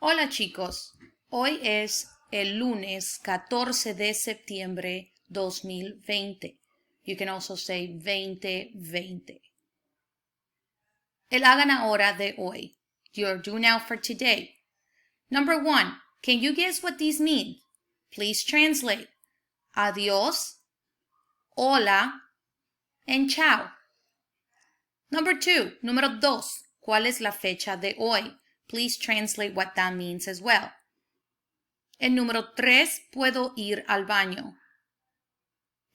Hola chicos, hoy es el lunes 14 de septiembre 2020. You can also say 2020. El hagan ahora de hoy. Your do now for today. Number 1. Can you guess what these mean? Please translate. Adiós, hola, and chao. Number 2. Número 2. ¿Cuál es la fecha de hoy? Please translate what that means as well. El número 3, puedo ir al baño.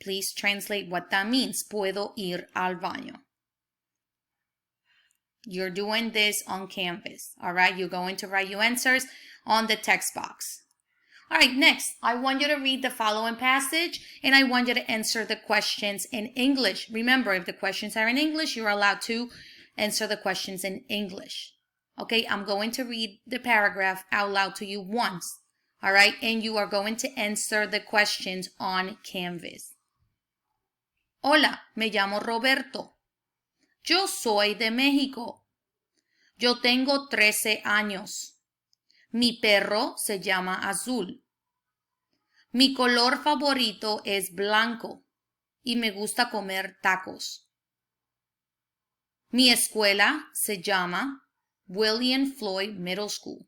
Please translate what that means. Puedo ir al baño. You're doing this on Canvas. All right, you're going to write your answers on the text box. All right, next, I want you to read the following passage and I want you to answer the questions in English. Remember, if the questions are in English, you're allowed to answer the questions in English. Okay, I'm going to read the paragraph out loud to you once. All right, and you are going to answer the questions on Canvas. Hola, me llamo Roberto. Yo soy de México. Yo tengo 13 años. Mi perro se llama Azul. Mi color favorito es blanco y me gusta comer tacos. Mi escuela se llama William Floyd Middle School.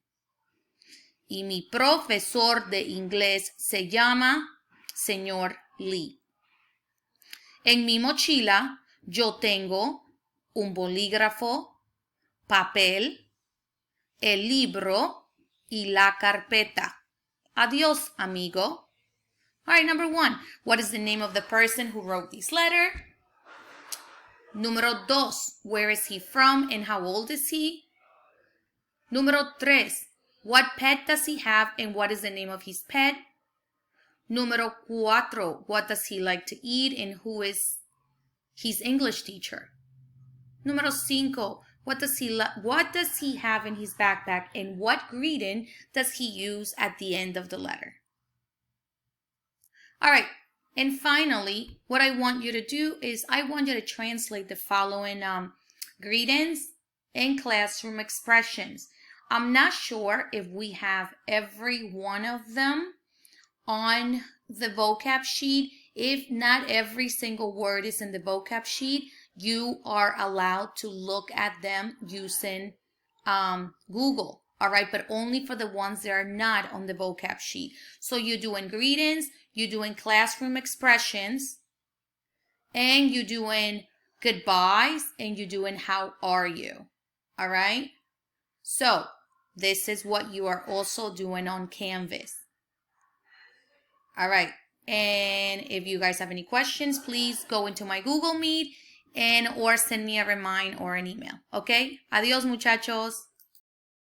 Y mi profesor de inglés se llama señor Lee. En mi mochila yo tengo un bolígrafo, papel, el libro y la carpeta. Adiós, amigo. All right, number 1. What is the name of the person who wrote this letter? Número 2. Where is he from and how old is he? Número 3. What pet does he have and what is the name of his pet? Número 4. What does he like to eat and who is his English teacher? Número 5. What does he have in his backpack and what greeting does he use at the end of the letter? All right, and finally, what I want you to do is I want you to translate the following greetings and classroom expressions. I'm not sure if we have every one of them on the vocab sheet. If not every single word is in the vocab sheet, you are allowed to look at them using Google. All right, but only for the ones that are not on the vocab sheet. So you're doing greetings, you're doing classroom expressions, and you're doing goodbyes, and you're doing how are you. All right, so this is what you are also doing on Canvas. All right, and if you guys have any questions, please go into my Google Meet or send me a remind or an email. Okay, adiós muchachos.